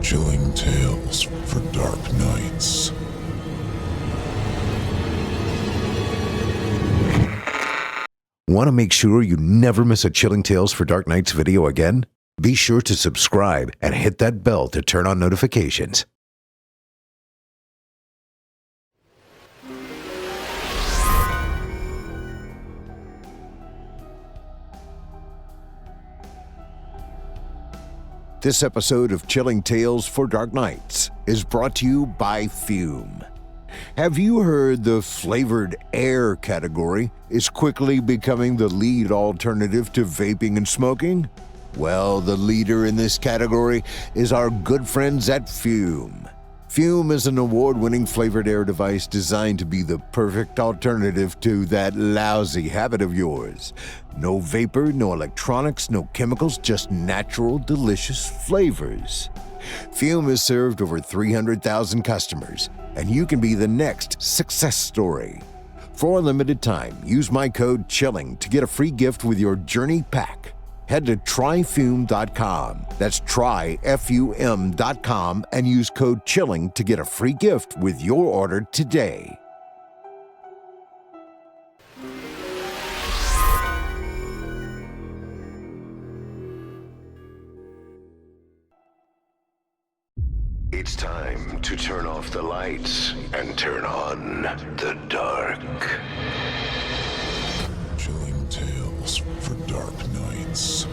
Chilling tales for dark nights. Want to make sure you never miss a Chilling Tales for Dark Nights video again? Be sure to subscribe and hit that bell to turn on notifications. This episode of Chilling Tales for Dark Nights is brought to you by Fume. Have you heard the flavored air category is quickly becoming the lead alternative to vaping and smoking? Well, the leader in this category is our good friends at Fume. Fume is an award-winning flavored air device designed to be the perfect alternative to that lousy habit of yours. No vapor, no electronics, no chemicals, just natural, delicious flavors. Fume has served over 300,000 customers, and you can be the next success story. For a limited time, use my code CHILLING to get a free gift with your Journey Pack. Head to tryfume.com. That's tryfum.com and use code CHILLING to get a free gift with your order today. It's time to turn off the lights and turn on the dark. Chilling tales for dark nights.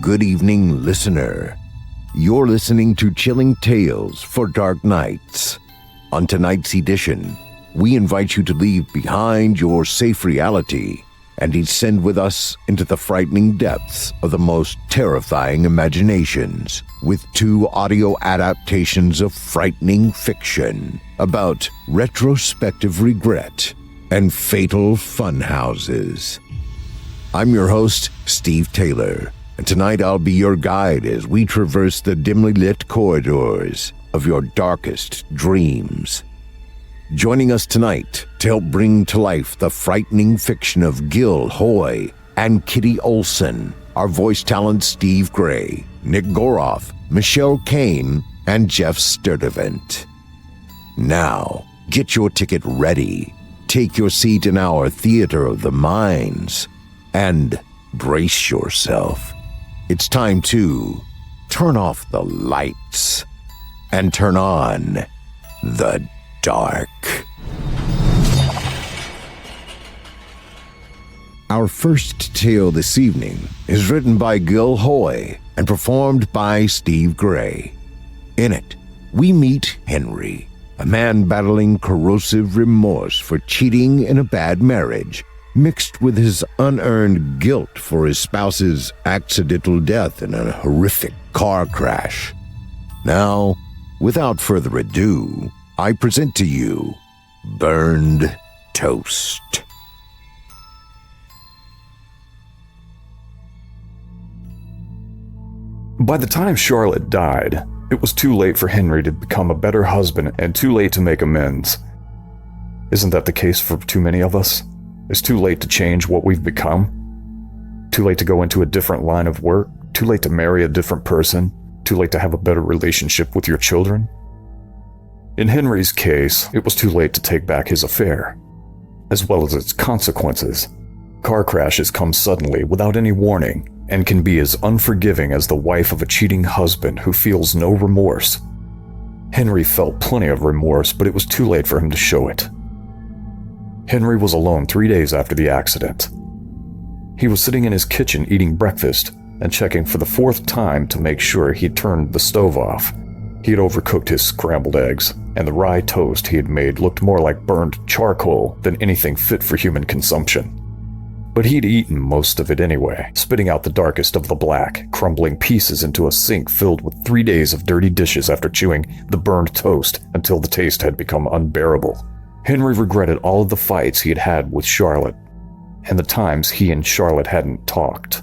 Good evening, listener. You're listening to Chilling Tales for Dark Nights. On tonight's edition, we invite you to leave behind your safe reality and descend with us into the frightening depths of the most terrifying imaginations with two audio adaptations of frightening fiction about retrospective regret and fatal fun houses. I'm your host, Steve Taylor. And tonight I'll be your guide as we traverse the dimly lit corridors of your darkest dreams. Joining us tonight to help bring to life the frightening fiction of Gil Hoy and Kitty Olsen are voice talents Steve Gray, Nick Goroff, Michelle Kane, and Geoff Sturtevant. Now, get your ticket ready, take your seat in our theater of the minds, and brace yourself. It's time to turn off the lights and turn on the dark. Our first tale this evening is written by Gil Hoy and performed by Steve Gray. In it, we meet Henry, a man battling corrosive remorse for cheating in a bad marriage, mixed with his unearned guilt for his spouse's accidental death in a horrific car crash. Now, without further ado, I present to you Burned Toast. By the time Charlotte died, it was too late for Henry to become a better husband and too late to make amends. Isn't that the case for too many of us? It's too late to change what we've become. Too late to go into a different line of work. Too late to marry a different person. Too late to have a better relationship with your children. In Henry's case, it was too late to take back his affair, as well as its consequences. Car crashes come suddenly without any warning and can be as unforgiving as the wife of a cheating husband who feels no remorse. Henry felt plenty of remorse, but it was too late for him to show it. Henry was alone 3 days after the accident. He was sitting in his kitchen eating breakfast and checking for the 4th time to make sure he'd turned the stove off. He had overcooked his scrambled eggs, and the rye toast he had made looked more like burned charcoal than anything fit for human consumption. But he'd eaten most of it anyway, spitting out the darkest of the black, crumbling pieces into a sink filled with 3 days of dirty dishes after chewing the burned toast until the taste had become unbearable. Henry regretted all of the fights he had had with Charlotte, and the times he and Charlotte hadn't talked.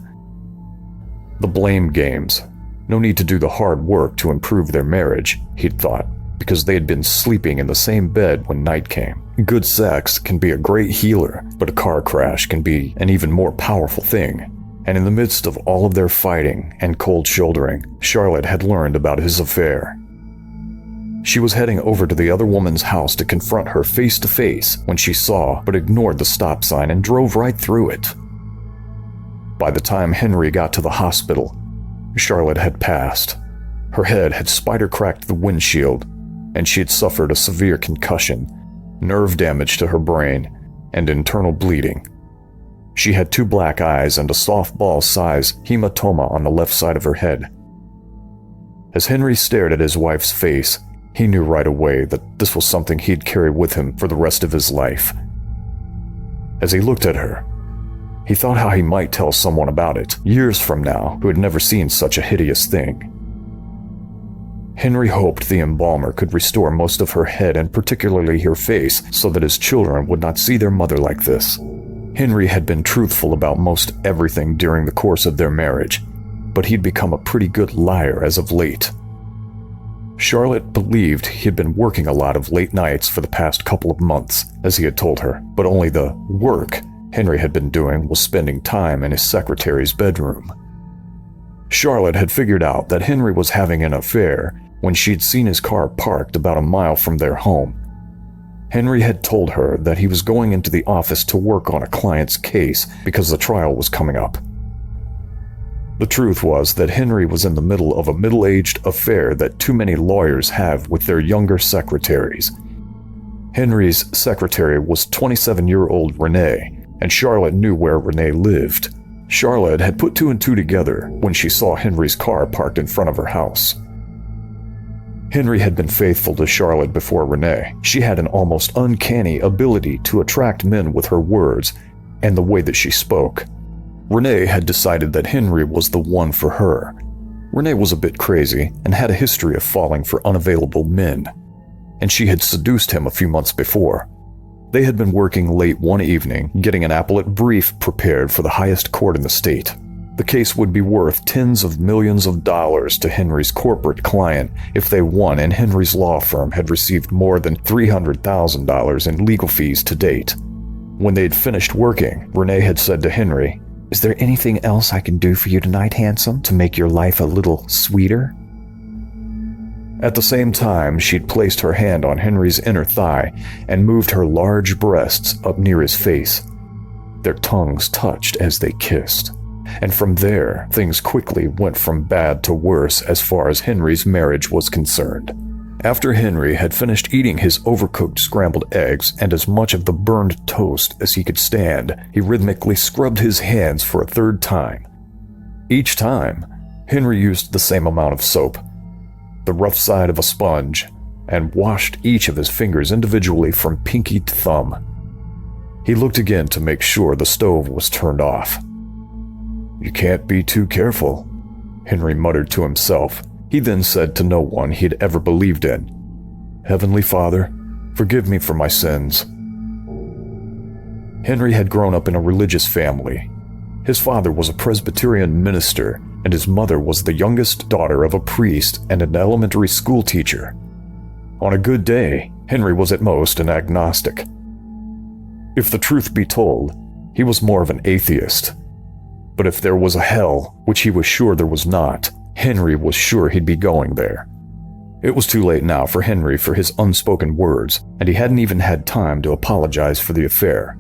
The blame games. No need to do the hard work to improve their marriage, he'd thought, because they had been sleeping in the same bed when night came. Good sex can be a great healer, but a car crash can be an even more powerful thing. And in the midst of all of their fighting and cold shouldering, Charlotte had learned about his affair. She was heading over to the other woman's house to confront her face to face when she saw but ignored the stop sign and drove right through it. By the time Henry got to the hospital, Charlotte had passed. Her head had spider-cracked the windshield, and she had suffered a severe concussion, nerve damage to her brain, and internal bleeding. She had 2 black eyes and a softball-size hematoma on the left side of her head. As Henry stared at his wife's face, he knew right away that this was something he'd carry with him for the rest of his life. As he looked at her, he thought how he might tell someone about it, years from now, who had never seen such a hideous thing. Henry hoped the embalmer could restore most of her head and particularly her face so that his children would not see their mother like this. Henry had been truthful about most everything during the course of their marriage, but he'd become a pretty good liar as of late. Charlotte believed he had been working a lot of late nights for the past couple of months, as he had told her, but only the work Henry had been doing was spending time in his secretary's bedroom. Charlotte had figured out that Henry was having an affair when she'd seen his car parked about a mile from their home. Henry had told her that he was going into the office to work on a client's case because the trial was coming up. The truth was that Henry was in the middle of a middle-aged affair that too many lawyers have with their younger secretaries. Henry's secretary was 27-year-old Renee, and Charlotte knew where Renee lived. Charlotte had put 2 and 2 together when she saw Henry's car parked in front of her house. Henry had been faithful to Charlotte before Renee. She had an almost uncanny ability to attract men with her words and the way that she spoke. Renee had decided that Henry was the one for her. Renee was a bit crazy and had a history of falling for unavailable men, and she had seduced him a few months before. They had been working late one evening, getting an appellate brief prepared for the highest court in the state. The case would be worth tens of millions of dollars to Henry's corporate client if they won, and Henry's law firm had received more than $300,000 in legal fees to date. When they'd finished working, Renee had said to Henry, "Is there anything else I can do for you tonight, handsome, to make your life a little sweeter?" At the same time, she'd placed her hand on Henry's inner thigh and moved her large breasts up near his face. Their tongues touched as they kissed. And from there, things quickly went from bad to worse as far as Henry's marriage was concerned. After Henry had finished eating his overcooked scrambled eggs and as much of the burned toast as he could stand, he rhythmically scrubbed his hands for a 3rd time. Each time, Henry used the same amount of soap, the rough side of a sponge, and washed each of his fingers individually from pinky to thumb. He looked again to make sure the stove was turned off. "You can't be too careful," Henry muttered to himself. He then said to no one he had ever believed in, "Heavenly Father, forgive me for my sins." Henry had grown up in a religious family. His father was a Presbyterian minister, and his mother was the youngest daughter of a priest and an elementary school teacher. On a good day, Henry was at most an agnostic. If the truth be told, he was more of an atheist. But if there was a hell, which he was sure there was not, Henry was sure he'd be going there. It was too late now for Henry for his unspoken words, and he hadn't even had time to apologize for the affair.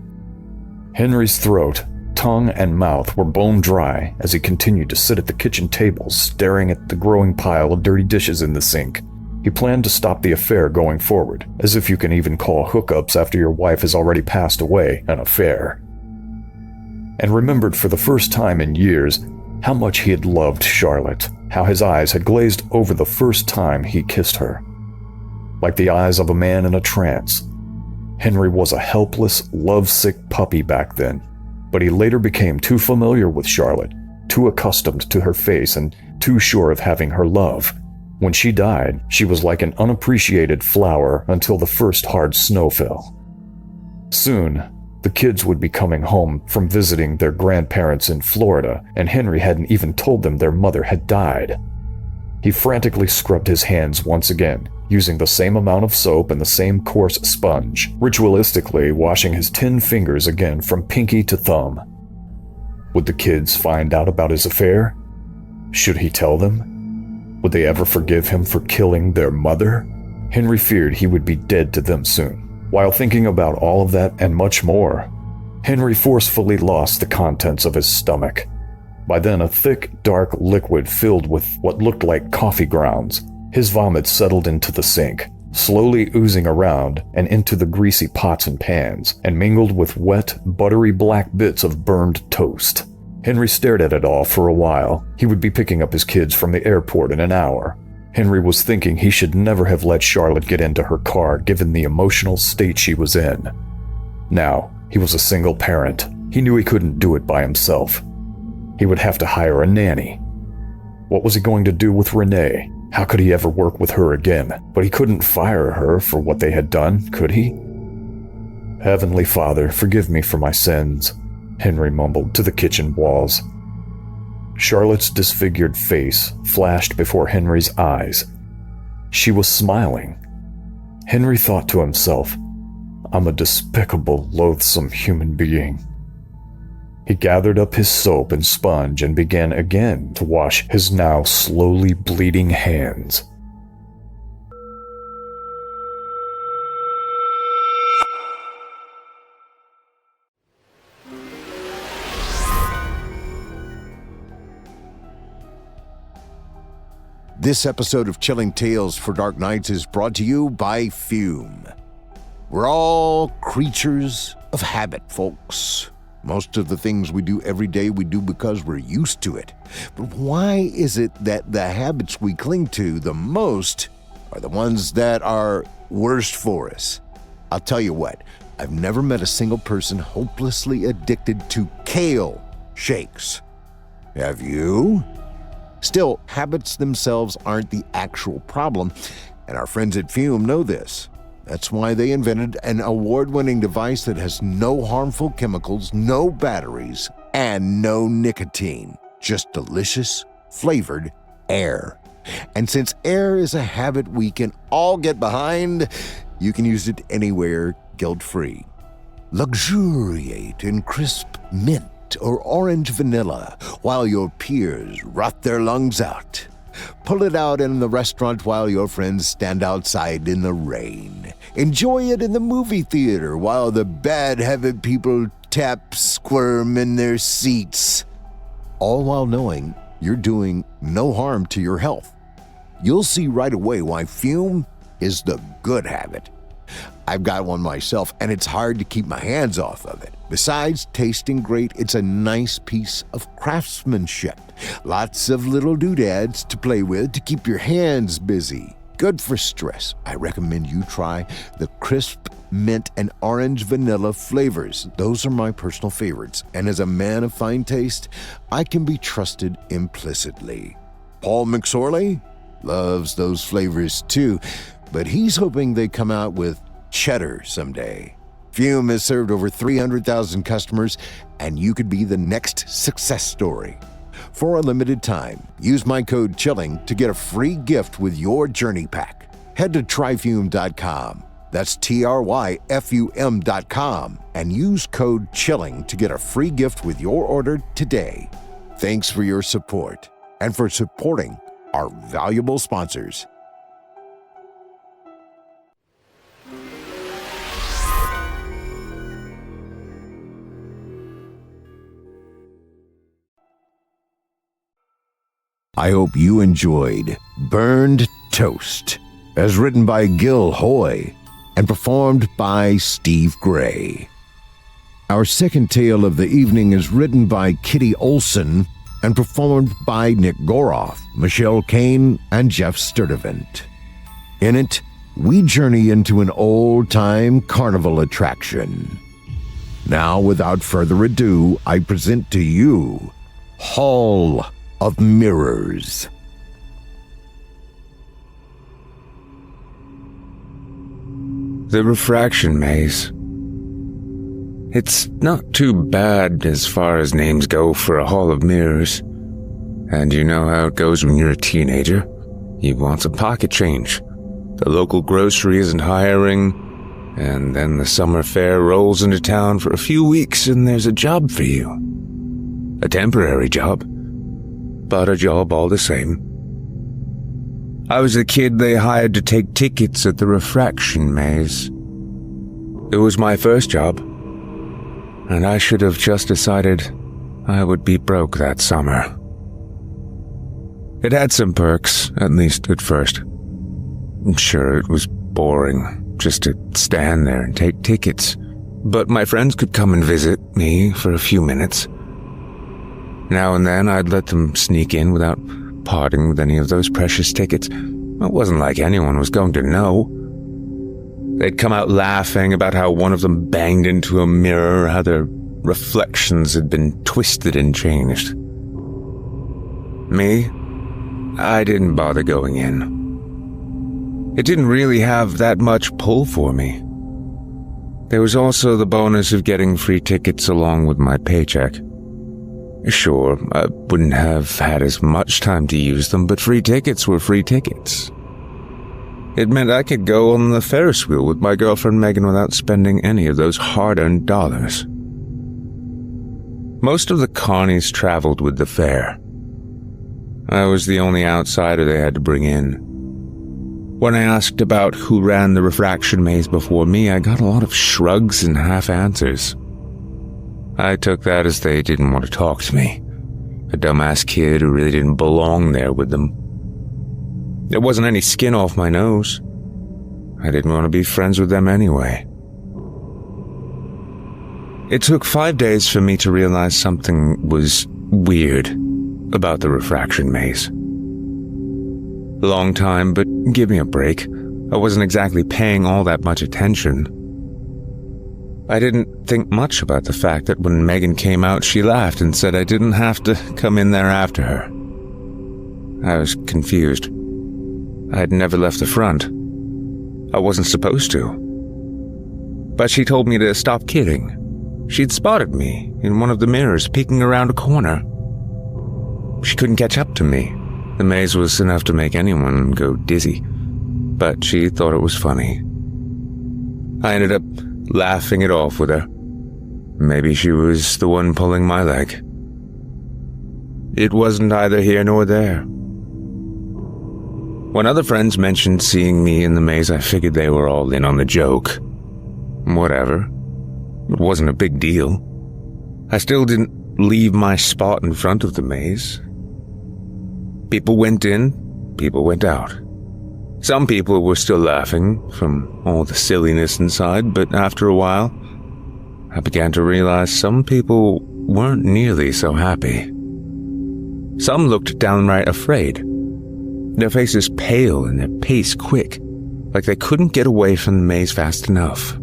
Henry's throat, tongue, and mouth were bone dry as he continued to sit at the kitchen table staring at the growing pile of dirty dishes in the sink. He planned to stop the affair going forward, as if you can even call hookups after your wife has already passed away an affair. And remembered for the first time in years how much he had loved Charlotte, how his eyes had glazed over the first time he kissed her. Like the eyes of a man in a trance, Henry was a helpless, lovesick puppy back then, but he later became too familiar with Charlotte, too accustomed to her face, and too sure of having her love. When she died, she was like an unappreciated flower until the first hard snow fell. Soon, the kids would be coming home from visiting their grandparents in Florida, and Henry hadn't even told them their mother had died. He frantically scrubbed his hands once again, using the same amount of soap and the same coarse sponge, ritualistically washing his 10 fingers again from pinky to thumb. Would the kids find out about his affair? Should he tell them? Would they ever forgive him for killing their mother? Henry feared he would be dead to them soon. While thinking about all of that and much more, Henry forcefully lost the contents of his stomach. By then, a thick, dark liquid filled with what looked like coffee grounds. His vomit settled into the sink, slowly oozing around and into the greasy pots and pans, and mingled with wet, buttery black bits of burned toast. Henry stared at it all for a while. He would be picking up his kids from the airport in an hour. Henry was thinking he should never have let Charlotte get into her car given the emotional state she was in. Now, he was a single parent. He knew he couldn't do it by himself. He would have to hire a nanny. What was he going to do with Renee? How could he ever work with her again? But he couldn't fire her for what they had done, could he? Heavenly Father, forgive me for my sins, Henry mumbled to the kitchen walls. Charlotte's disfigured face flashed before Henry's eyes. She was smiling. Henry thought to himself, I'm a despicable, loathsome human being. He gathered up his soap and sponge and began again to wash his now slowly bleeding hands. This episode of Chilling Tales for Dark Nights is brought to you by Fume. We're all creatures of habit, folks. Most of the things we do every day we do because we're used to it. But why is it that the habits we cling to the most are the ones that are worst for us? I'll tell you what, I've never met a single person hopelessly addicted to kale shakes. Have you? Still, habits themselves aren't the actual problem, and our friends at Fume know this. That's why they invented an award-winning device that has no harmful chemicals, no batteries, and no nicotine. Just delicious, flavored air. And since air is a habit we can all get behind, you can use it anywhere, guilt-free. Luxuriate in crisp mint or orange vanilla while your peers rot their lungs out. Pull it out in the restaurant while your friends stand outside in the rain. Enjoy it in the movie theater while the bad-habit people squirm in their seats. All while knowing you're doing no harm to your health. You'll see right away why Fume is the good habit. I've got one myself, and it's hard to keep my hands off of it. Besides tasting great, it's a nice piece of craftsmanship. Lots of little doodads to play with to keep your hands busy. Good for stress. I recommend you try the crisp mint and orange vanilla flavors. Those are my personal favorites, and as a man of fine taste, I can be trusted implicitly. Paul McSorley loves those flavors too, but he's hoping they come out with cheddar someday. Fume has served over 300,000 customers, and you could be the next success story. For a limited time, use my code CHILLING to get a free gift with your journey pack. Head to tryfume.com. That's TRYFUM.com, and use code CHILLING to get a free gift with your order today. Thanks for your support and for supporting our valuable sponsors. I hope you enjoyed Burned Toast, as written by Gil Hoy and performed by Steve Gray. Our second tale of the evening is written by Kitty Olsen and performed by Nick Goroff, Michelle Kane, and Geoff Sturtevant. In it, we journey into an old-time carnival attraction. Now, without further ado, I present to you Hall of Mirrors. The refraction maze. It's not too bad as far as names go for a hall of mirrors. And you know how it goes when you're a teenager. You want some pocket change. The local grocery isn't hiring, and then the summer fair rolls into town for a few weeks and there's a job for you. A temporary job, but a job all the same. I was the kid they hired to take tickets at the refraction maze. It was my first job, and I should have just decided I would be broke that summer. It had some perks, at least at first. Sure, it was boring just to stand there and take tickets, but my friends could come and visit me for a few minutes. Now and then I'd let them sneak in without parting with any of those precious tickets. It wasn't like anyone was going to know. They'd come out laughing about how one of them banged into a mirror, how their reflections had been twisted and changed. Me? I didn't bother going in. It didn't really have that much pull for me. There was also the bonus of getting free tickets along with my paycheck. Sure, I wouldn't have had as much time to use them, but free tickets were free tickets. It meant I could go on the Ferris wheel with my girlfriend Megan without spending any of those hard-earned dollars. Most of the carnies traveled with the fair. I was the only outsider they had to bring in. When I asked about who ran the refraction maze before me, I got a lot of shrugs and half-answers. I took that as they didn't want to talk to me. A dumbass kid who really didn't belong there with them. There wasn't any skin off my nose. I didn't want to be friends with them anyway. It took 5 days for me to realize something was weird about the refraction maze. Long time, but give me a break. I wasn't exactly paying all that much attention. I didn't think much about the fact that when Megan came out, she laughed and said I didn't have to come in there after her. I was confused. I had never left the front. I wasn't supposed to. But she told me to stop kidding. She'd spotted me in one of the mirrors peeking around a corner. She couldn't catch up to me. The maze was enough to make anyone go dizzy, but she thought it was funny. I ended up laughing it off with her. Maybe she was the one pulling my leg. It wasn't either here nor there. When other friends mentioned seeing me in the maze, I figured they were all in on the joke. Whatever. It wasn't a big deal. I still didn't leave my spot in front of the maze. People went in, people went out. Some people were still laughing from all the silliness inside, but after a while, I began to realize some people weren't nearly so happy. Some looked downright afraid, their faces pale and their pace quick, like they couldn't get away from the maze fast enough.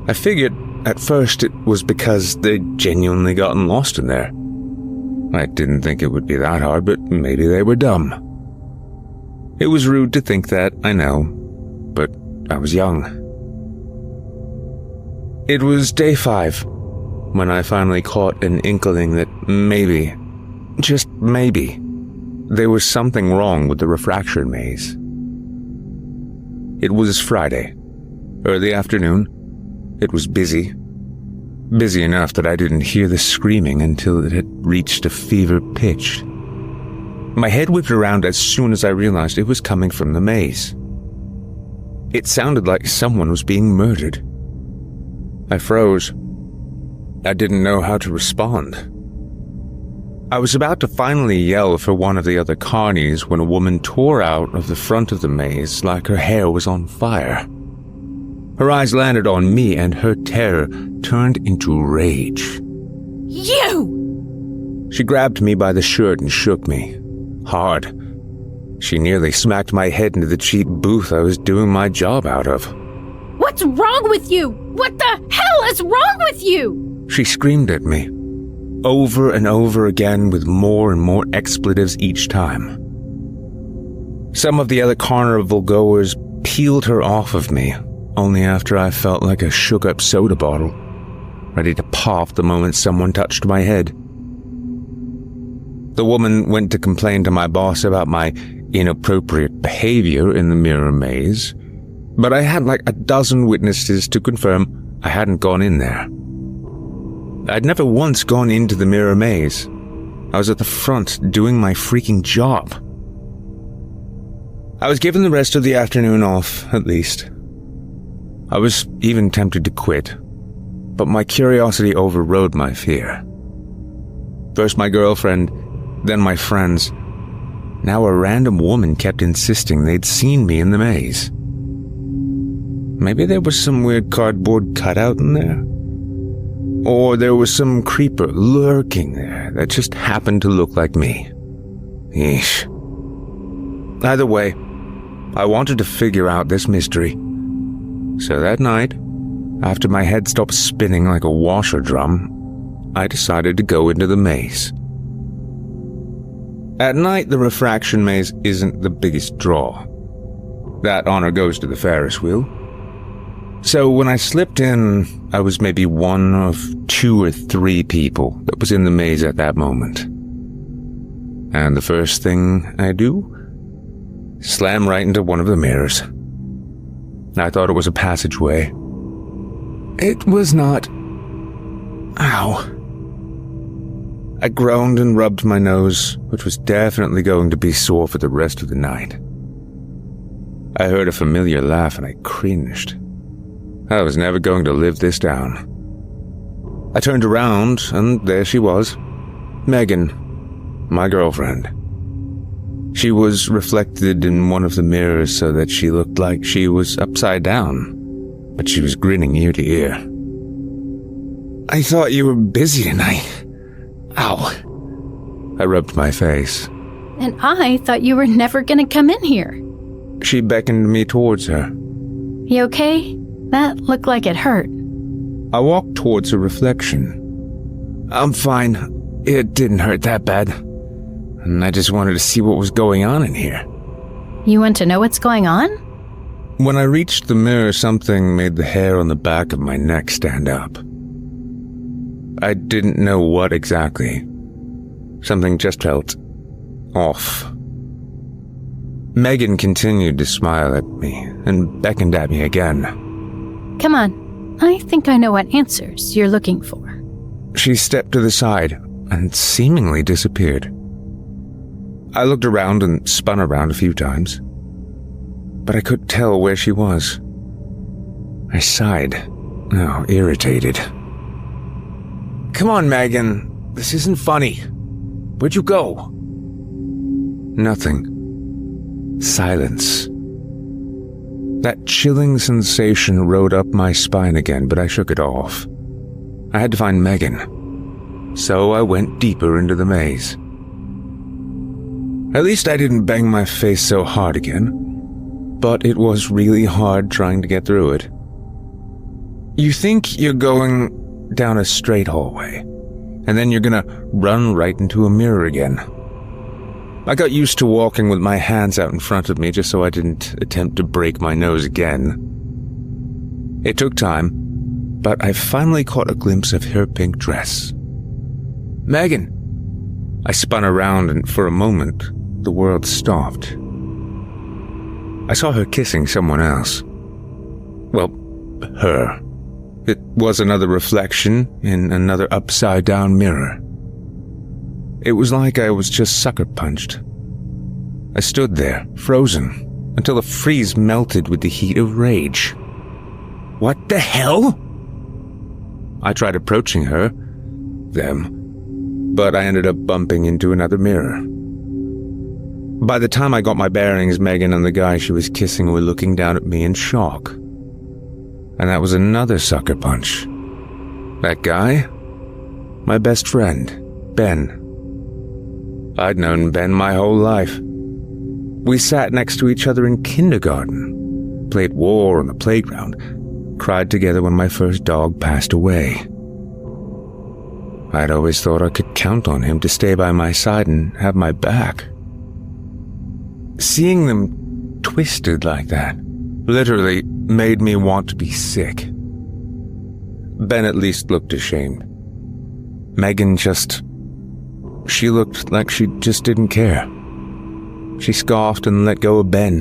I figured at first it was because they'd genuinely gotten lost in there. I didn't think it would be that hard, but maybe they were dumb. It was rude to think that, I know, but I was young. It was day 5 when I finally caught an inkling that maybe, just maybe, there was something wrong with the refraction maze. It was Friday, early afternoon. It was busy. Busy enough that I didn't hear the screaming until it had reached a fever pitch. My head whipped around as soon as I realized it was coming from the maze. It sounded like someone was being murdered. I froze. I didn't know how to respond. I was about to finally yell for one of the other carnies when a woman tore out of the front of the maze like her hair was on fire. Her eyes landed on me and her terror turned into rage. You! She grabbed me by the shirt and shook me. Hard. She nearly smacked my head into the cheap booth I was doing my job out of. What's wrong with you? What the hell is wrong with you? She screamed at me, over and over again with more and more expletives each time. Some of the other carnival goers peeled her off of me, only after I felt like a shook-up soda bottle, ready to pop the moment someone touched my head. The woman went to complain to my boss about my inappropriate behavior in the mirror maze, but I had like a dozen witnesses to confirm I hadn't gone in there. I'd never once gone into the mirror maze. I was at the front doing my freaking job. I was given the rest of the afternoon off, at least. I was even tempted to quit, but my curiosity overrode my fear. First my girlfriend, then my friends. Now a random woman kept insisting they'd seen me in the maze. Maybe there was some weird cardboard cutout in there. Or there was some creeper lurking there that just happened to look like me. Eesh. Either way, I wanted to figure out this mystery. So that night, after my head stopped spinning like a washer drum, I decided to go into the maze. At night, the refraction maze isn't the biggest draw. That honor goes to the Ferris wheel. So when I slipped in, I was maybe one of 2 or 3 people that was in the maze at that moment. And the first thing I do? Slam right into one of the mirrors. I thought it was a passageway. It was not. Ow. I groaned and rubbed my nose, which was definitely going to be sore for the rest of the night. I heard a familiar laugh and I cringed. I was never going to live this down. I turned around, and there she was. Megan, my girlfriend. She was reflected in one of the mirrors so that she looked like she was upside down, but she was grinning ear to ear. I thought you were busy tonight. Ow. I rubbed my face. And I thought you were never gonna come in here. She beckoned me towards her. You okay? That looked like it hurt. I walked towards her reflection. I'm fine. It didn't hurt that bad. And I just wanted to see what was going on in here. You want to know what's going on? When I reached the mirror, something made the hair on the back of my neck stand up. I didn't know what exactly. Something just felt off. Megan continued to smile at me and beckoned at me again. Come on, I think I know what answers you're looking for. She stepped to the side and seemingly disappeared. I looked around and spun around a few times, but I couldn't tell where she was. I sighed, now irritated. Come on, Megan, this isn't funny. Where'd you go? Nothing. Silence. That chilling sensation rode up my spine again, but I shook it off. I had to find Megan, so I went deeper into the maze. At least I didn't bang my face so hard again, but it was really hard trying to get through it. You think you're going down a straight hallway, and then you're gonna run right into a mirror again. I got used to walking with my hands out in front of me just so I didn't attempt to break my nose again. It took time, but I finally caught a glimpse of her pink dress. Megan! I spun around and for a moment, the world stopped. I saw her kissing someone else. Well, her. It was another reflection in another upside-down mirror. It was like I was just sucker punched. I stood there, frozen, until the freeze melted with the heat of rage. What the hell? I tried approaching her, them, but I ended up bumping into another mirror. By the time I got my bearings, Megan and the guy she was kissing were looking down at me in shock. And that was another sucker punch. That guy? My best friend, Ben. I'd known Ben my whole life. We sat next to each other in kindergarten, played war on the playground, cried together when my first dog passed away. I'd always thought I could count on him to stay by my side and have my back. Seeing them twisted like that literally made me want to be sick. Ben at least looked ashamed. Megan she looked like she just didn't care. She scoffed and let go of Ben.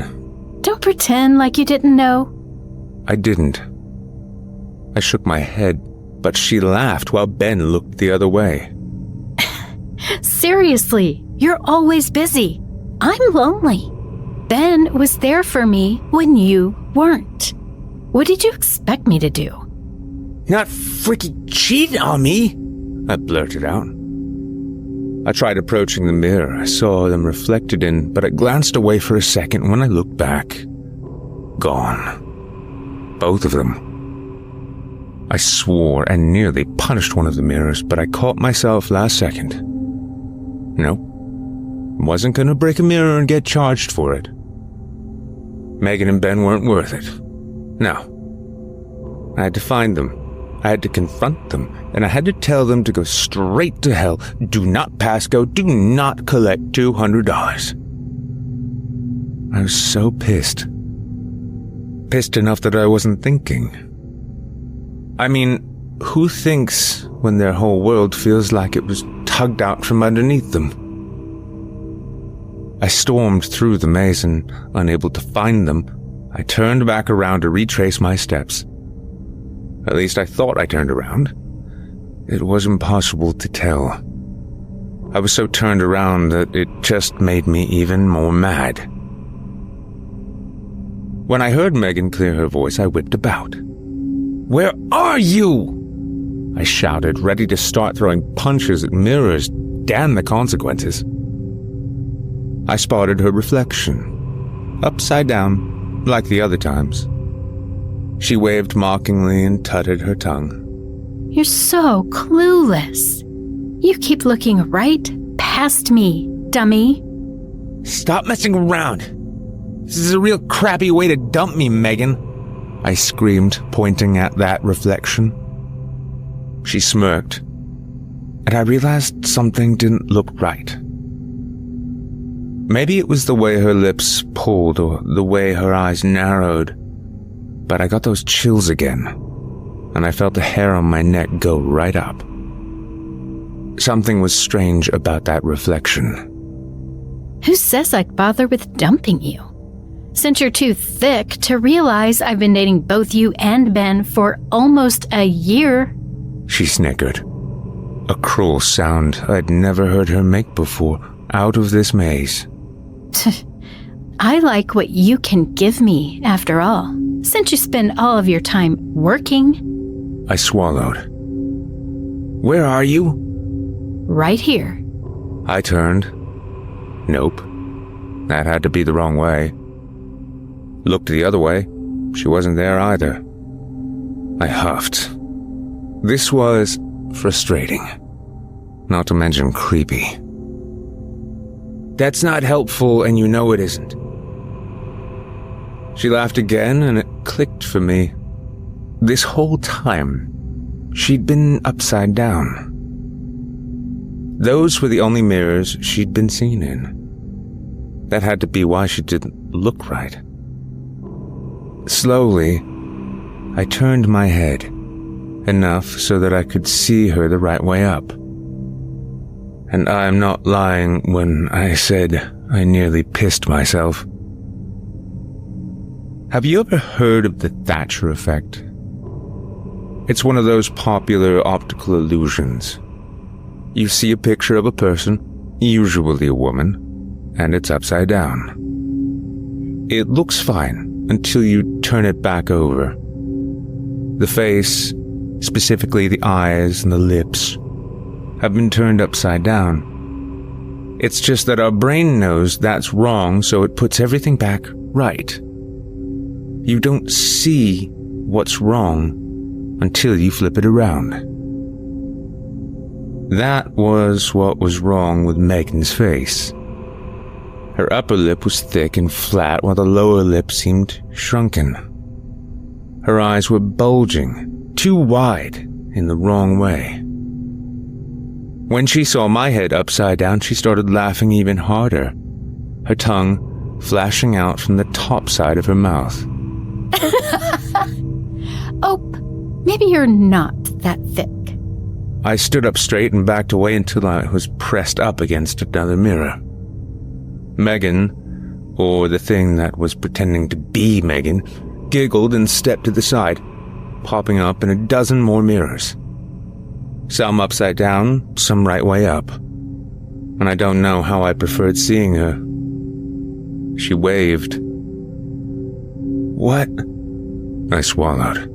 Don't pretend like you didn't know. I didn't. I shook my head, but she laughed while Ben looked the other way. Seriously, you're always busy. I'm lonely. Ben was there for me when you weren't. What did you expect me to do? Not freaking cheat on me, I blurted out. I tried approaching the mirror I saw them reflected in, but I glanced away for a second. When I looked back, gone. Both of them. I swore and nearly punched one of the mirrors, but I caught myself last second. Nope. Wasn't gonna break a mirror and get charged for it. Megan and Ben weren't worth it. No. I had to find them. I had to confront them, and I had to tell them to go straight to hell. Do not pass go. Do not collect $200. I was so pissed. Pissed enough that I wasn't thinking. I mean, who thinks when their whole world feels like it was tugged out from underneath them? I stormed through the maze and, unable to find them, I turned back around to retrace my steps. At least I thought I turned around. It was impossible to tell. I was so turned around that it just made me even more mad. When I heard Megan clear her voice, I whipped about. "Where are you?" I shouted, ready to start throwing punches at mirrors. Damn the consequences. I spotted her reflection, upside down, like the other times. She waved mockingly and tutted her tongue. You're so clueless. You keep looking right past me, dummy. Stop messing around. This is a real crappy way to dump me, Megan, I screamed, pointing at that reflection. She smirked, and I realized something didn't look right. Maybe it was the way her lips pulled or the way her eyes narrowed, but I got those chills again, and I felt the hair on my neck go right up. Something was strange about that reflection. Who says I'd bother with dumping you? Since you're too thick to realize I've been dating both you and Ben for almost a year. She snickered, a cruel sound I'd never heard her make before, out of this maze. I like what you can give me, after all, since you spend all of your time working. I swallowed. Where are you? Right here. I turned. Nope. That had to be the wrong way. Looked the other way. She wasn't there either. I huffed. This was frustrating. Not to mention creepy. That's not helpful, and you know it isn't. She laughed again, and it clicked for me. This whole time, she'd been upside down. Those were the only mirrors she'd been seen in. That had to be why she didn't look right. Slowly, I turned my head, enough so that I could see her the right way up. And I'm not lying when I said I nearly pissed myself. Have you ever heard of the Thatcher effect? It's one of those popular optical illusions. You see a picture of a person, usually a woman, and it's upside down. It looks fine until you turn it back over. The face, specifically the eyes and the lips, have been turned upside down. It's just that our brain knows that's wrong, so it puts everything back right. You don't see what's wrong until you flip it around. That was what was wrong with Megan's face. Her upper lip was thick and flat, while the lower lip seemed shrunken. Her eyes were bulging, too wide, in the wrong way. When she saw my head upside down, she started laughing even harder, her tongue flashing out from the top side of her mouth. Oh, maybe you're not that thick. I stood up straight and backed away until I was pressed up against another mirror. Megan, or the thing that was pretending to be Megan, giggled and stepped to the side, popping up in a dozen more mirrors. Some upside down, some right way up. And I don't know how I preferred seeing her. She waved. "What?" I swallowed.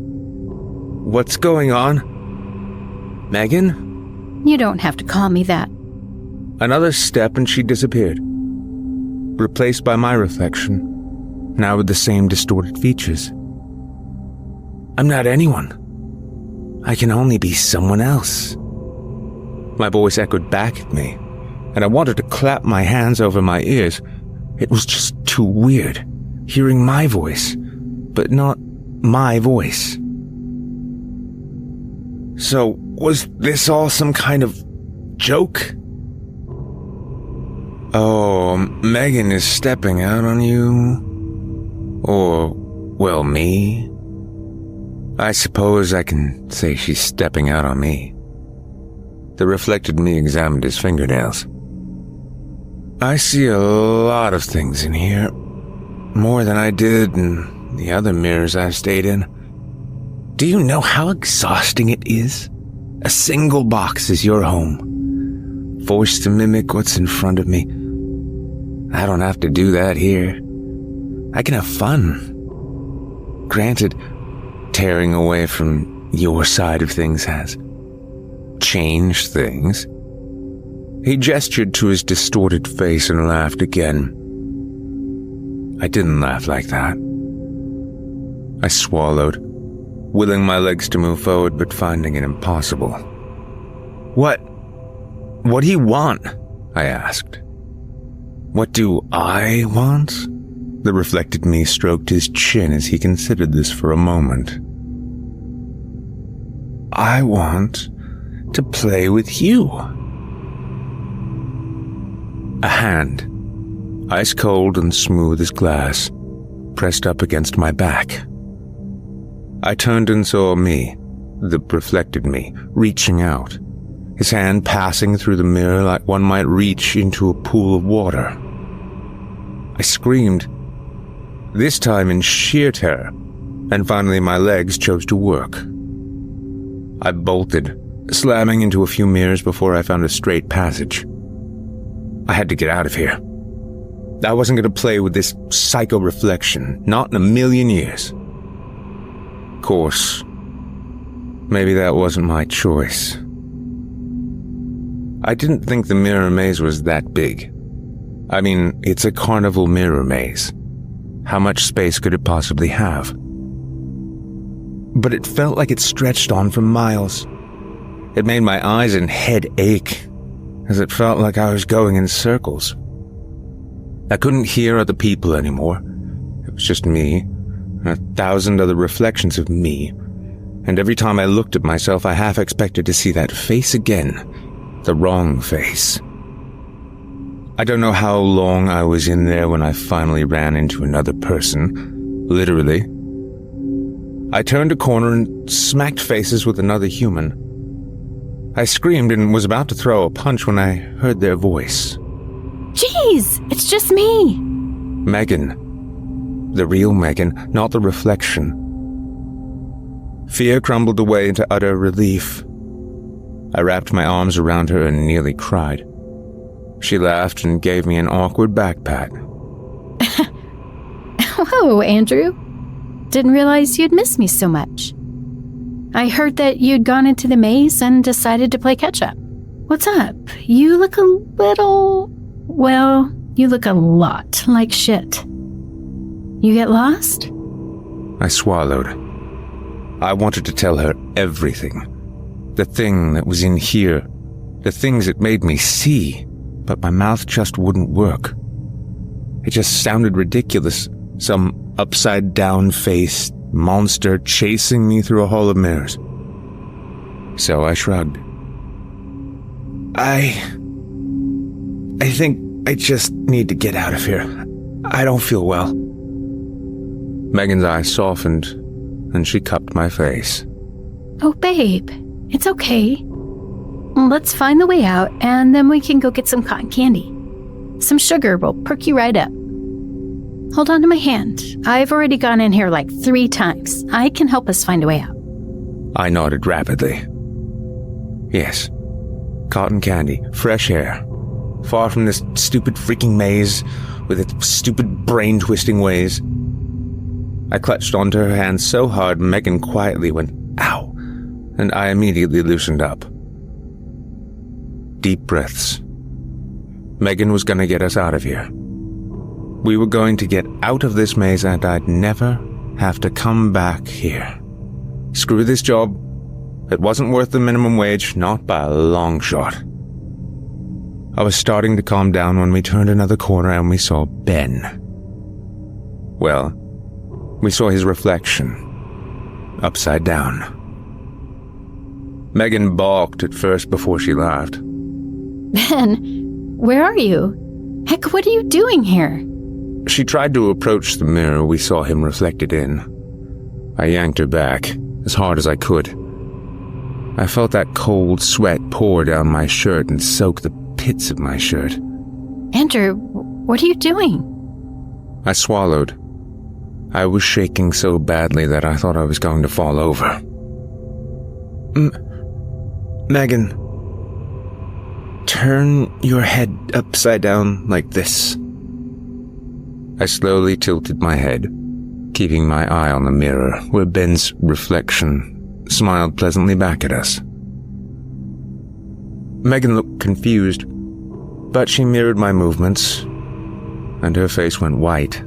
"What's going on? Megan?" You don't have to call me that. Another step and she disappeared, replaced by my reflection, now with the same distorted features. I'm not anyone. I can only be someone else. My voice echoed back at me, and I wanted to clap my hands over my ears. It was just too weird, hearing my voice, but not my voice. So, was this all some kind of joke? Oh, Megan is stepping out on you? Or, well, me? I suppose I can say she's stepping out on me. The reflected me examined his fingernails. I see a lot of things in here. More than I did in the other mirrors I've stayed in. Do you know how exhausting it is? A single box is your home. Forced to mimic what's in front of me. I don't have to do that here. I can have fun. Granted, tearing away from your side of things has changed things. He gestured to his distorted face and laughed again. I didn't laugh like that. I swallowed, willing my legs to move forward but finding it impossible. What do you want? I asked. What do I want? The reflected me stroked his chin as he considered this for a moment. I want to play with you. A hand, ice cold and smooth as glass, pressed up against my back. I turned and saw me, the reflected me, reaching out, his hand passing through the mirror like one might reach into a pool of water. I screamed, this time in sheer terror, and finally my legs chose to work. I bolted, slamming into a few mirrors before I found a straight passage. I had to get out of here. I wasn't going to play with this psycho reflection, not in a million years. Of course, maybe that wasn't my choice. I didn't think the mirror maze was that big. I mean, it's a carnival mirror maze. How much space could it possibly have? But it felt like it stretched on for miles. It made my eyes and head ache, as it felt like I was going in circles. I couldn't hear other people anymore. It was just me, and 1,000 other reflections of me, and every time I looked at myself I half expected to see that face again, the wrong face. I don't know how long I was in there when I finally ran into another person, literally. I turned a corner and smacked faces with another human. I screamed and was about to throw a punch when I heard their voice. Jeez, it's just me. Megan. The real Megan, not the reflection. Fear crumbled away into utter relief. I wrapped my arms around her and nearly cried. She laughed and gave me an awkward back pat. Whoa, Andrew. Didn't realize you'd miss me so much. I heard that you'd gone into the maze and decided to play catch-up. What's up? You look a little... well, you look a lot like shit. You get lost? I swallowed. I wanted to tell her everything. The thing that was in here. The things it made me see. But my mouth just wouldn't work. It just sounded ridiculous. Some upside-down face, monster chasing me through a hall of mirrors. So I shrugged. I think I just need to get out of here. I don't feel well. Megan's eyes softened, and she cupped my face. Oh, babe, it's okay. Let's find the way out, and then we can go get some cotton candy. Some sugar will perk you right up. Hold on to my hand. I've already gone in here like 3 times. I can help us find a way out. I nodded rapidly. Yes. Cotton candy, fresh air. Far from this stupid freaking maze with its stupid brain-twisting ways. I clutched onto her hand so hard Megan quietly went, ow, and I immediately loosened up. Deep breaths. Megan was going to get us out of here. We were going to get out of this maze and I'd never have to come back here. Screw this job. It wasn't worth the minimum wage, not by a long shot. I was starting to calm down when we turned another corner and we saw Ben. Well, we saw his reflection, upside down. Megan balked at first before she laughed. Ben, where are you? Heck, what are you doing here? She tried to approach the mirror we saw him reflected in. I yanked her back, as hard as I could. I felt that cold sweat pour down my shirt and soak the pits of my shirt. Andrew, what are you doing? I swallowed. I was shaking so badly that I thought I was going to fall over. Megan, turn your head upside down like this. I slowly tilted my head, keeping my eye on the mirror where Ben's reflection smiled pleasantly back at us. Megan looked confused, but she mirrored my movements, and her face went white.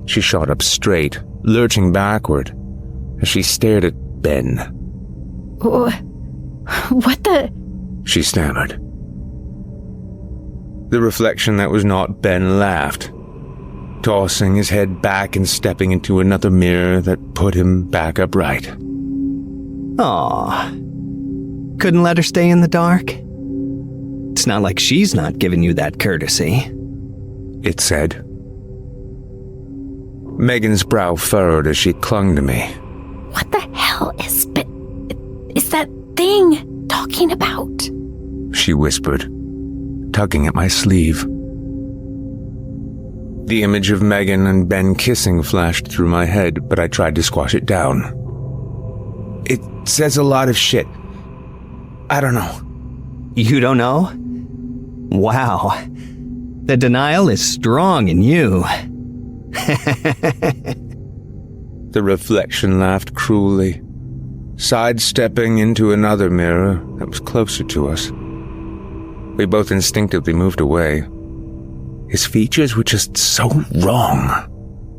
She shot up straight, lurching backward, as she stared at Ben. What the? She stammered. The reflection that was not Ben laughed, tossing his head back and stepping into another mirror that put him back upright. Aw. Couldn't let her stay in the dark? It's not like she's not giving you that courtesy. It said. Megan's brow furrowed as she clung to me. What the hell is that thing talking about? She whispered, tugging at my sleeve. The image of Megan and Ben kissing flashed through my head, but I tried to squash it down. It says a lot of shit. I don't know. You don't know? Wow. The denial is strong in you. The reflection laughed cruelly, sidestepping into another mirror that was closer to us. We both instinctively moved away. His features were just so wrong.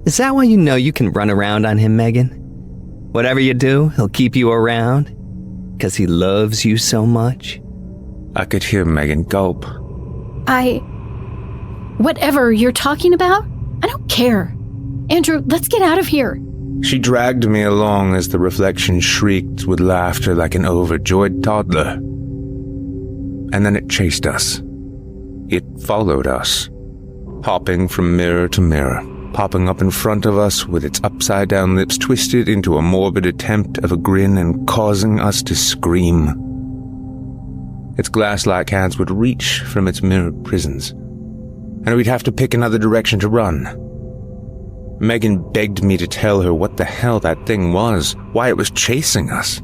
Is that why you know you can run around on him, Megan? Whatever you do, he'll keep you around? 'Cause he loves you so much? I could hear Megan gulp. Whatever you're talking about, I don't care. Andrew, let's get out of here. She dragged me along as the reflection shrieked with laughter like an overjoyed toddler. And then it chased us. It followed us, hopping from mirror to mirror, popping up in front of us with its upside-down lips twisted into a morbid attempt of a grin and causing us to scream. Its glass-like hands would reach from its mirrored prisons, and we'd have to pick another direction to run. Megan begged me to tell her what the hell that thing was, why it was chasing us,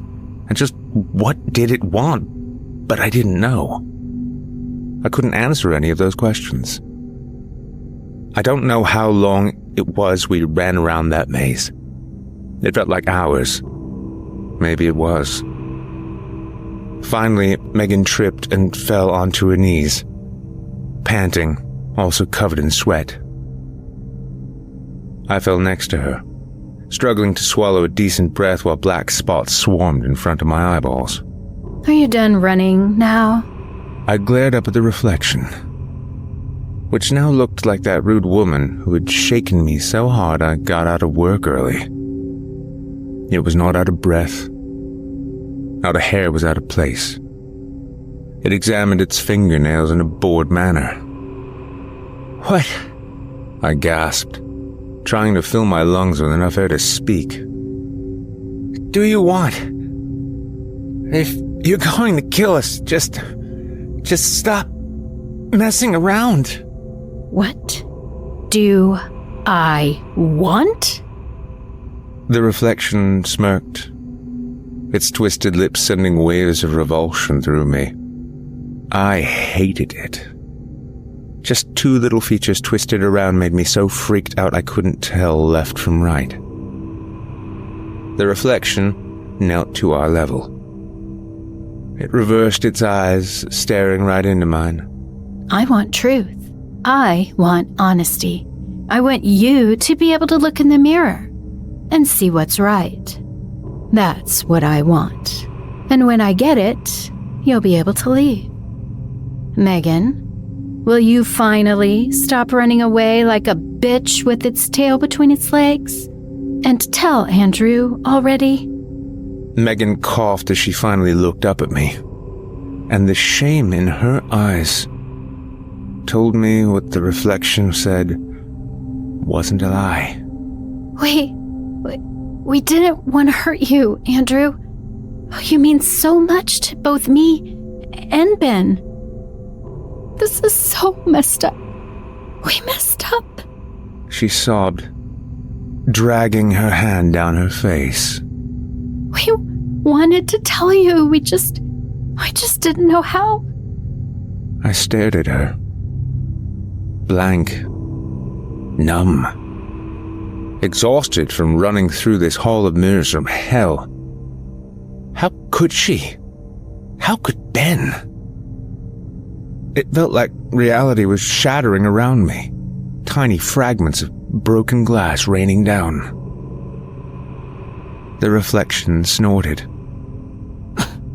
and just what did it want, but I didn't know. I couldn't answer any of those questions. I don't know how long it was we ran around that maze. It felt like hours. Maybe it was. Finally, Megan tripped and fell onto her knees, panting, also covered in sweat. I fell next to her, struggling to swallow a decent breath while black spots swarmed in front of my eyeballs. Are you done running now? I glared up at the reflection, which now looked like that rude woman who had shaken me so hard I got out of work early. It was not out of breath. Not a hair was out of place. It examined its fingernails in a bored manner. "What?" I gasped, trying to fill my lungs with enough air to speak. "Do you want? If you're going to kill us, just stop messing around." What do I want? The reflection smirked, its twisted lips sending waves of revulsion through me. I hated it. Just two little features twisted around made me so freaked out I couldn't tell left from right. The reflection knelt to our level. It reversed its eyes, staring right into mine. I want truth. I want honesty. I want you to be able to look in the mirror and see what's right. That's what I want. And when I get it, you'll be able to leave. Megan, will you finally stop running away like a bitch with its tail between its legs? And tell Andrew already? Megan coughed as she finally looked up at me, and the shame in her eyes told me what the reflection said wasn't a lie. We didn't want to hurt you, Andrew. Oh, you mean so much to both me and Ben. This is so messed up. We messed up. She sobbed, dragging her hand down her face. We wanted to tell you. We just didn't know how. I stared at her. Blank. Numb. Exhausted from running through this hall of mirrors from hell. How could she? How could Ben? It felt like reality was shattering around me. Tiny fragments of broken glass raining down. The reflection snorted.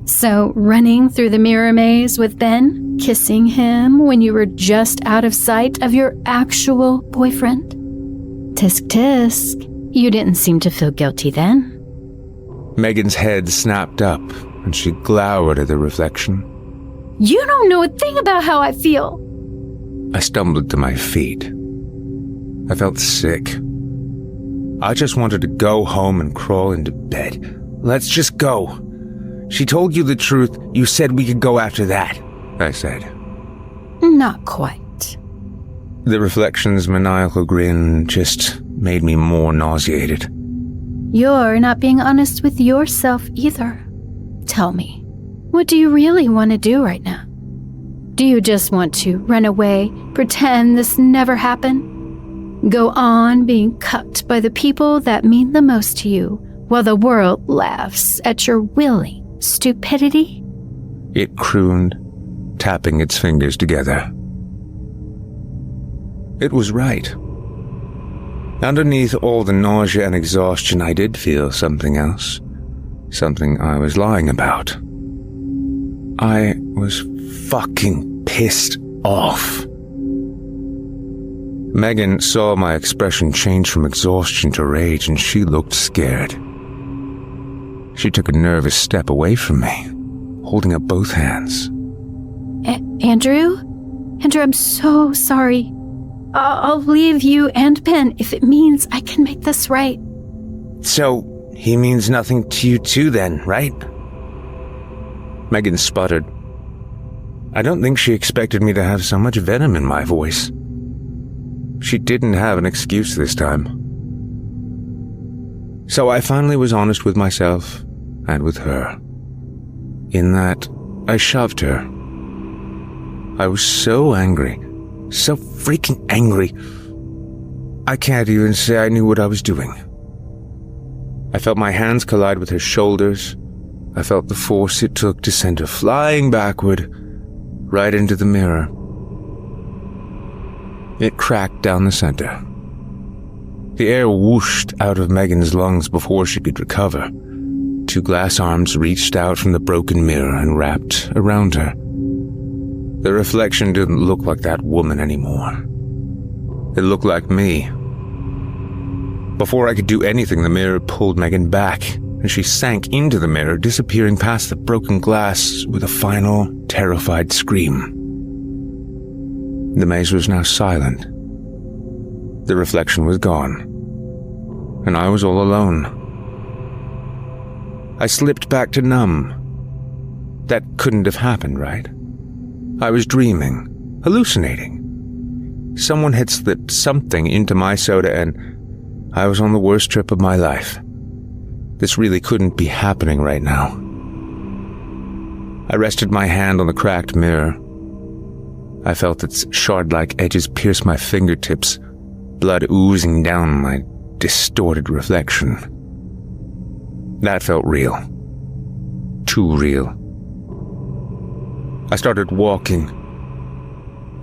So, running through the mirror maze with Ben, kissing him when you were just out of sight of your actual boyfriend? Tisk tisk. You didn't seem to feel guilty then. Megan's head snapped up, and she glowered at the reflection. You don't know a thing about how I feel. I stumbled to my feet. I felt sick. I just wanted to go home and crawl into bed. Let's just go. She told you the truth. You said we could go after that, I said. Not quite. The reflection's maniacal grin just made me more nauseated. You're not being honest with yourself either. Tell me, what do you really want to do right now? Do you just want to run away, pretend this never happened? Go on being cucked by the people that mean the most to you, while the world laughs at your willing stupidity? It crooned, tapping its fingers together. It was right. Underneath all the nausea and exhaustion, I did feel something else. Something I was lying about. I was fucking pissed off. Megan saw my expression change from exhaustion to rage, and she looked scared. She took a nervous step away from me, holding up both hands. Andrew? Andrew, I'm so sorry. I'll leave you and Ben if it means I can make this right. So, he means nothing to you too then, right? Megan sputtered. I don't think she expected me to have so much venom in my voice. She didn't have an excuse this time. So I finally was honest with myself and with her. In that, I shoved her. I was so angry. So freaking angry. I can't even say I knew what I was doing. I felt my hands collide with her shoulders. I felt the force it took to send her flying backward, right into the mirror. It cracked down the center. The air whooshed out of Megan's lungs before she could recover. Two glass arms reached out from the broken mirror and wrapped around her. The reflection didn't look like that woman anymore. It looked like me. Before I could do anything, the mirror pulled Megan back, and she sank into the mirror, disappearing past the broken glass with a final, terrified scream. The maze was now silent. The reflection was gone, and I was all alone. I slipped back to numb. That couldn't have happened, right? I was dreaming, hallucinating. Someone had slipped something into my soda, and I was on the worst trip of my life. This really couldn't be happening right now. I rested my hand on the cracked mirror. I felt its shard-like edges pierce my fingertips, blood oozing down my distorted reflection. That felt real. Too real. I started walking.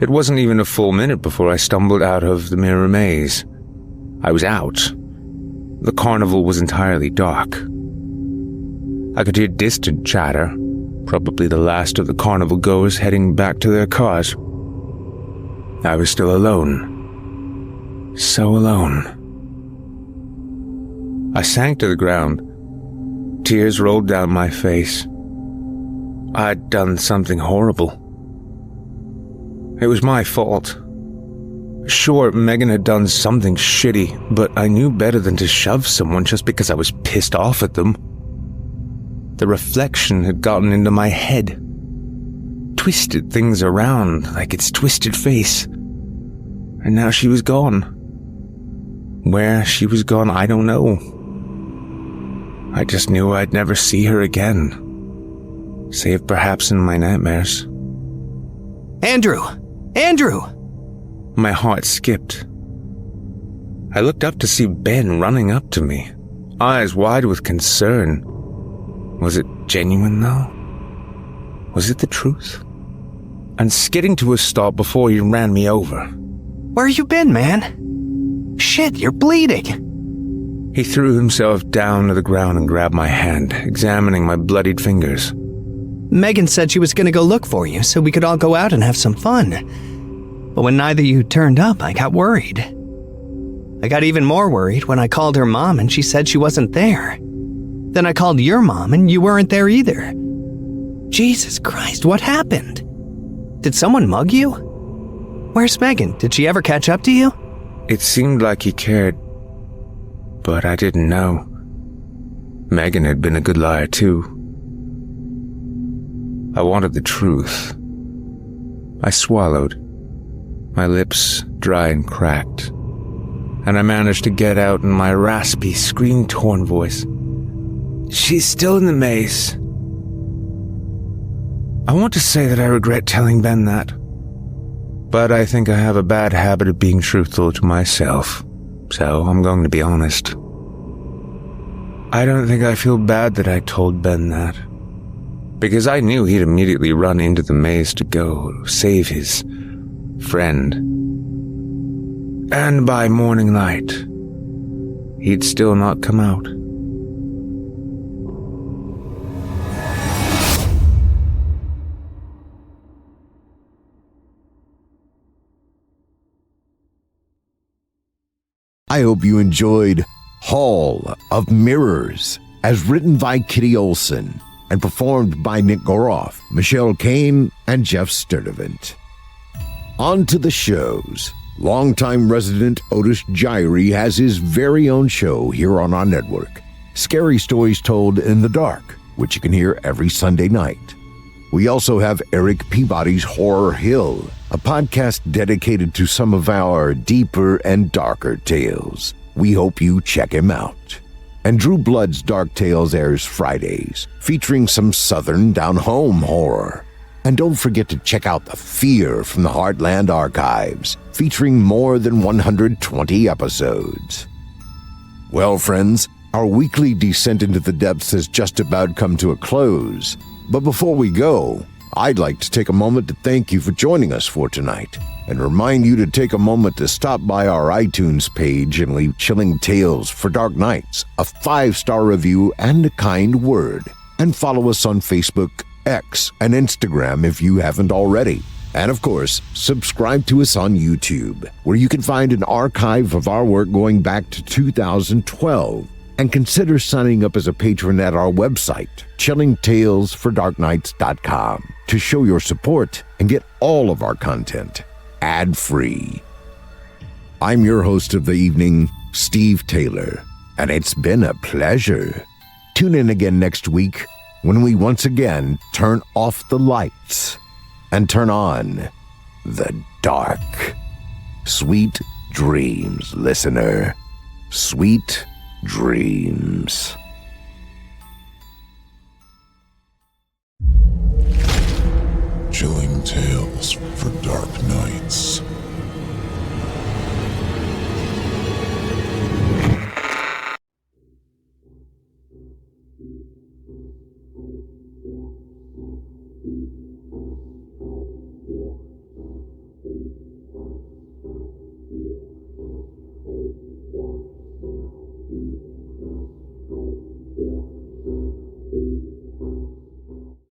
It wasn't even a full minute before I stumbled out of the mirror maze. I was out. The carnival was entirely dark. I could hear distant chatter, probably the last of the carnival goers heading back to their cars. I was still alone. So alone. I sank to the ground. Tears rolled down my face. I'd done something horrible. It was my fault. Sure, Megan had done something shitty, but I knew better than to shove someone just because I was pissed off at them. The reflection had gotten into my head, twisted things around like its twisted face, and now she was gone. Where she was gone, I don't know. I just knew I'd never see her again, save perhaps in my nightmares. Andrew! Andrew! My heart skipped. I looked up to see Ben running up to me, eyes wide with concern. Was it genuine, though? Was it the truth? And skidding to a stop before he ran me over. Where you been, man? Shit, you're bleeding! He threw himself down to the ground and grabbed my hand, examining my bloodied fingers. Megan said she was gonna go look for you so we could all go out and have some fun. But when neither of you turned up, I got worried. I got even more worried when I called her mom and she said she wasn't there. Then I called your mom and you weren't there either. Jesus Christ, what happened? Did someone mug you? Where's Megan? Did she ever catch up to you? It seemed like he cared, but I didn't know. Megan had been a good liar too. I wanted the truth. I swallowed, my lips dry and cracked, and I managed to get out in my raspy, scream-torn voice. She's still in the maze. I want to say that I regret telling Ben that, but I think I have a bad habit of being truthful to myself, so I'm going to be honest. I don't think I feel bad that I told Ben that, because I knew he'd immediately run into the maze to go save his friend. And by morning light, he'd still not come out. I hope you enjoyed Hall of Mirrors, as written by Kitty Olsen and performed by Nick Goroff, Michelle Kane, and Geoff Sturtevant. On to the shows. Longtime resident Otis Gyrie has his very own show here on our network, Scary Stories Told in the Dark, which you can hear every Sunday night. We also have Eric Peabody's Horror Hill, a podcast dedicated to some of our deeper and darker tales. We hope you check him out. And Drew Blood's Dark Tales airs Fridays, featuring some southern down-home horror. And don't forget to check out The Fear from the Heartland Archives, featuring more than 120 episodes. Well, friends, our weekly descent into the depths has just about come to a close. But before we go, I'd like to take a moment to thank you for joining us for tonight, and remind you to take a moment to stop by our iTunes page and leave Chilling Tales for Dark Nights a 5-star review and a kind word. And follow us on Facebook, X, and Instagram if you haven't already. And of course, subscribe to us on YouTube, where you can find an archive of our work going back to 2012. And consider signing up as a patron at our website, chillingtalesfordarknights.com, to show your support and get all of our content ad-free. I'm your host of the evening, Steve Taylor, and it's been a pleasure. Tune in again next week when we once again turn off the lights and turn on the dark. Sweet dreams, listener. Sweet dreams. Chilling tales for dark nights.